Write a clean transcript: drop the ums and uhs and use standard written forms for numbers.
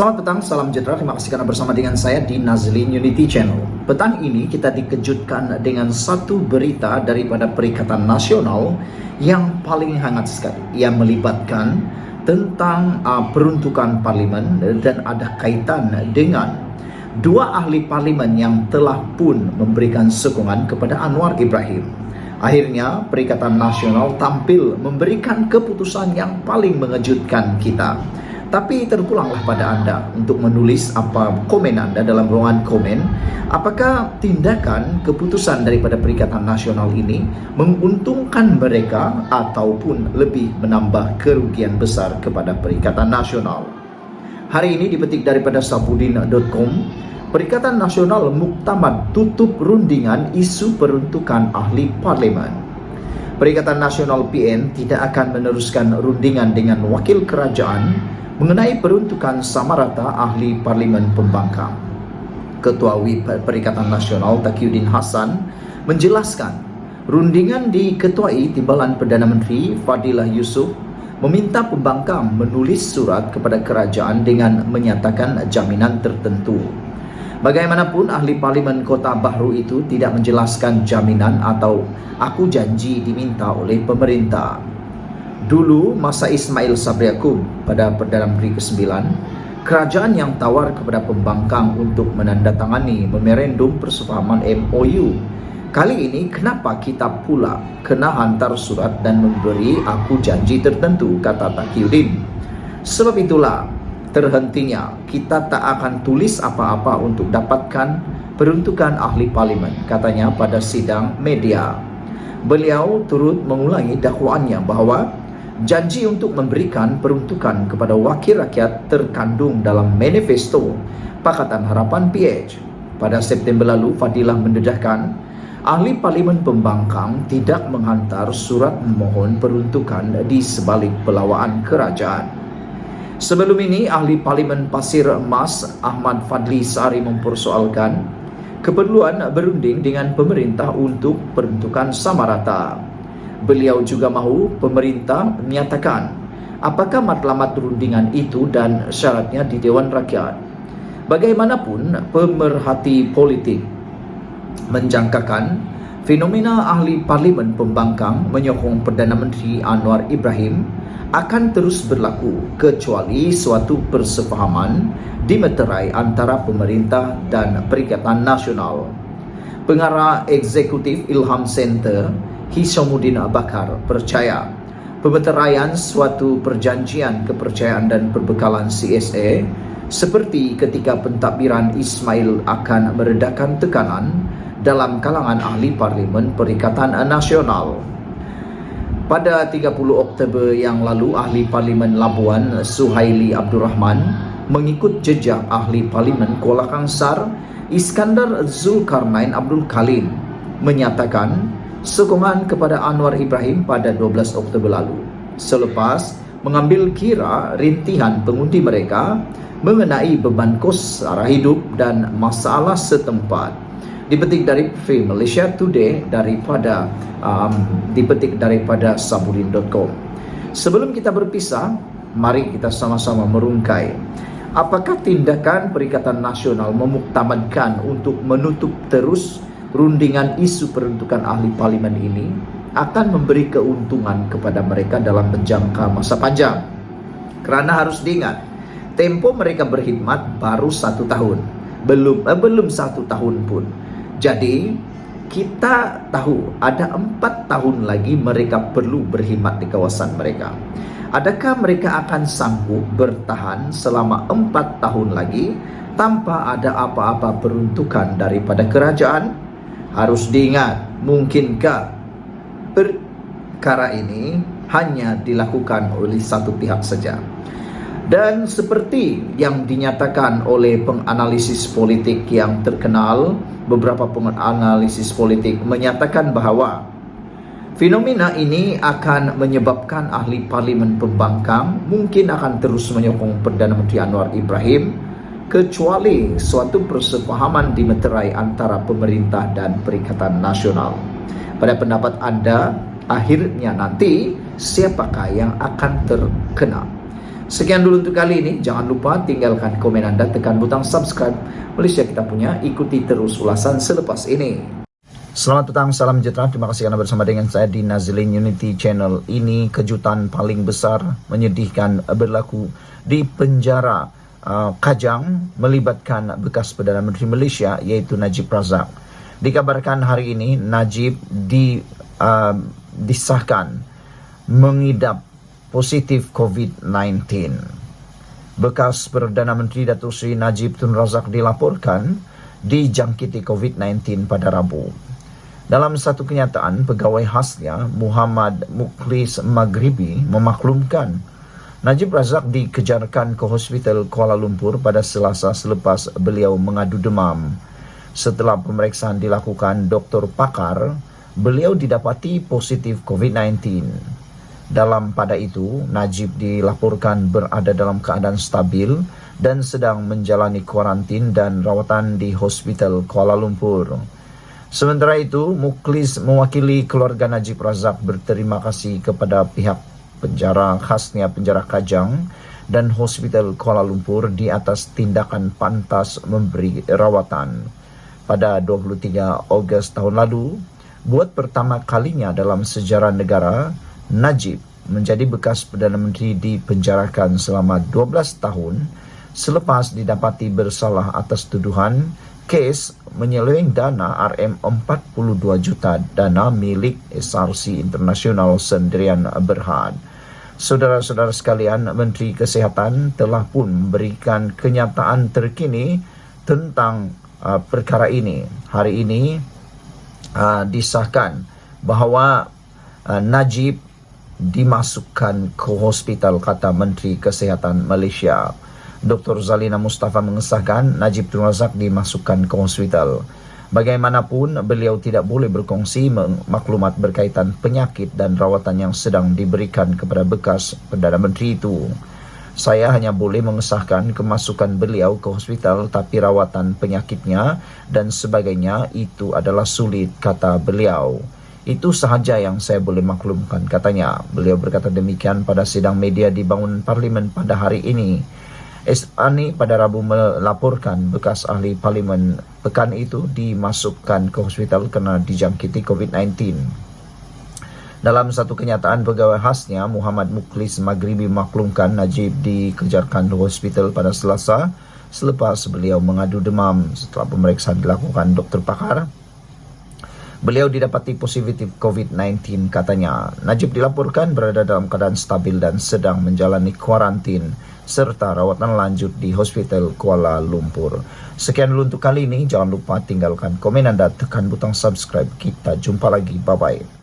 Selamat petang, salam sejahtera. Terima kasih karena bersama dengan saya di Nazlin Unity Channel. Petang ini kita dikejutkan dengan satu berita daripada Perikatan Nasional yang paling hangat sekali, yang melibatkan tentang peruntukan parlimen dan ada kaitan dengan dua ahli parlimen yang telah pun memberikan sokongan kepada Anwar Ibrahim. Akhirnya Perikatan Nasional tampil memberikan keputusan yang paling mengejutkan kita. Tapi terpulanglah pada Anda untuk menulis apa komen Anda dalam ruangan komen. Apakah tindakan keputusan daripada Perikatan Nasional ini menguntungkan mereka ataupun lebih menambah kerugian besar kepada Perikatan Nasional? Hari ini dipetik daripada sabudin.com. Perikatan Nasional muktamad tutup rundingan isu peruntukan ahli parlimen. Perikatan Nasional PN tidak akan meneruskan rundingan dengan wakil kerajaan mengenai peruntukan samarata ahli parlimen pembangkang. Ketua WIP Perikatan Nasional Taqiyuddin Hasan menjelaskan rundingan diketuai Timbalan Perdana Menteri Fadilah Yusof meminta pembangkang menulis surat kepada kerajaan dengan menyatakan jaminan tertentu. Bagaimanapun ahli parlimen Kota Bahru itu tidak menjelaskan jaminan atau aku janji diminta oleh pemerintah. Dulu masa Ismail Sabri Yaakob pada Perdana Menteri ke-9, kerajaan yang tawar kepada pembangkang untuk menandatangani memorandum persefahaman MOU. Kali ini kenapa kita pula kena hantar surat dan memberi aku janji tertentu, kata Taqiyuddin. Sebab itulah terhentinya kita tak akan tulis apa-apa untuk dapatkan peruntukan ahli parlimen, katanya pada sidang media. Beliau turut mengulangi dakwaannya bahawa janji untuk memberikan peruntukan kepada wakil rakyat terkandung dalam manifesto Pakatan Harapan PH. Pada September lalu, Fadilah mendedahkan ahli parlimen pembangkang tidak menghantar surat memohon peruntukan di sebalik pelawaan kerajaan. Sebelum ini, ahli parlimen Pasir Emas Ahmad Fadli Sari mempersoalkan keperluan berunding dengan pemerintah untuk peruntukan samarata. Beliau juga mahu pemerintah menyatakan apakah matlamat rundingan itu dan syaratnya di Dewan Rakyat. Bagaimanapun, pemerhati politik menjangkakan fenomena ahli parlimen pembangkang menyokong Perdana Menteri Anwar Ibrahim akan terus berlaku kecuali suatu persefahaman dimeterai antara pemerintah dan Perikatan Nasional. Pengarah Eksekutif Ilham Center Hishamuddin Bakar percaya pemeteraian suatu perjanjian kepercayaan dan perbekalan CSA seperti ketika pentadbiran Ismail akan meredakan tekanan dalam kalangan ahli parlimen Perikatan Nasional. Pada 30 Oktober yang lalu, ahli parlimen Labuan Suhaili Abdul Rahman mengikut jejak ahli parlimen Kuala Kangsar Iskandar Zulkarnain Abdul Kalim menyatakan sokongan kepada Anwar Ibrahim pada 12 Oktober lalu selepas mengambil kira rintihan pengundi mereka mengenai beban kos sara hidup dan masalah setempat. Dipetik dari Free Malaysia Today dipetik daripada sabudin.com. Sebelum kita berpisah, mari kita sama-sama merungkai apakah tindakan Perikatan Nasional memuktamadkan untuk menutup terus rundingan isu peruntukan ahli parlimen ini akan memberi keuntungan kepada mereka dalam menjangka masa panjang. Kerana harus diingat, tempo mereka berkhidmat baru 1 tahun, belum 1 tahun pun. Jadi kita tahu ada 4 tahun lagi mereka perlu berkhidmat di kawasan mereka. Adakah mereka akan sanggup bertahan selama 4 tahun lagi tanpa ada apa-apa peruntukan daripada kerajaan? Harus diingat, mungkinkah perkara ini hanya dilakukan oleh satu pihak saja? Dan seperti yang dinyatakan oleh penganalisis politik yang terkenal, beberapa penganalisis politik menyatakan bahawa fenomena ini akan menyebabkan ahli parlimen pembangkang mungkin akan terus menyokong Perdana Menteri Anwar Ibrahim kecuali suatu persefahaman dimeterai antara pemerintah dan Perikatan Nasional. Pada pendapat Anda, akhirnya nanti siapakah yang akan terkena? Sekian dulu untuk kali ini. Jangan lupa tinggalkan komen Anda, tekan butang subscribe. Malaysia kita punya, ikuti terus ulasan selepas ini. Selamat petang, salam sejahtera. Terima kasih karena bersama dengan saya di Nazlin Unity Channel. Ini kejutan paling besar, menyedihkan, berlaku di penjara Kajang, melibatkan bekas Perdana Menteri Malaysia iaitu Najib Razak. Dikabarkan hari ini Najib disahkan mengidap positif COVID-19. Bekas Perdana Menteri Datuk Seri Najib Tun Razak dilaporkan dijangkiti COVID-19 pada Rabu. Dalam satu kenyataan, pegawai khasnya Muhammad Mukhlis Maghribi memaklumkan Najib Razak dikejarkan ke Hospital Kuala Lumpur pada Selasa selepas beliau mengadu demam. Setelah pemeriksaan dilakukan doktor pakar, beliau didapati positif COVID-19. Pada itu, Najib dilaporkan berada dalam keadaan stabil dan sedang menjalani kuarantin dan rawatan di Hospital Kuala Lumpur. Sementara itu, Mukhlis mewakili keluarga Najib Razak berterima kasih kepada pihak penjara khasnya penjara Kajang dan Hospital Kuala Lumpur di atas tindakan pantas memberi rawatan. Pada 23 Ogos tahun lalu, buat pertama kalinya dalam sejarah negara, Najib menjadi bekas Perdana Menteri dipenjarakan selama 12 tahun selepas didapati bersalah atas tuduhan kes menyeleweng dana RM42 juta dana milik SRC International Sendirian Berhad. Saudara-saudara sekalian, Menteri Kesihatan telah pun memberikan kenyataan terkini tentang perkara ini. Hari ini disahkan bahawa Najib dimasukkan ke hospital, kata Menteri Kesihatan Malaysia. Dr. Zalina Mustafa mengesahkan Najib Tun Razak dimasukkan ke hospital. Bagaimanapun, beliau tidak boleh berkongsi maklumat berkaitan penyakit dan rawatan yang sedang diberikan kepada bekas Perdana Menteri itu. Saya hanya boleh mengesahkan kemasukan beliau ke hospital, tapi rawatan penyakitnya dan sebagainya itu adalah sulit, kata beliau. Itu sahaja yang saya boleh maklumkan, katanya. Beliau berkata demikian pada sidang media di bangunan Parlimen pada hari ini. SANI pada Rabu melaporkan bekas ahli Parlimen pekan itu dimasukkan ke hospital kerana dijangkiti COVID-19. Dalam satu kenyataan, pegawai khasnya Muhammad Mukhlis Maghribi memaklumkan Najib dikejarkan ke hospital pada Selasa selepas beliau mengadu demam. Setelah pemeriksaan dilakukan doktor pakar, beliau didapati positif COVID-19, katanya. Najib dilaporkan berada dalam keadaan stabil dan sedang menjalani kuarantin serta rawatan lanjut di Hospital Kuala Lumpur. Sekian dulu untuk kali ini. Jangan lupa tinggalkan komen Anda, tekan butang subscribe. Kita jumpa lagi. Bye-bye.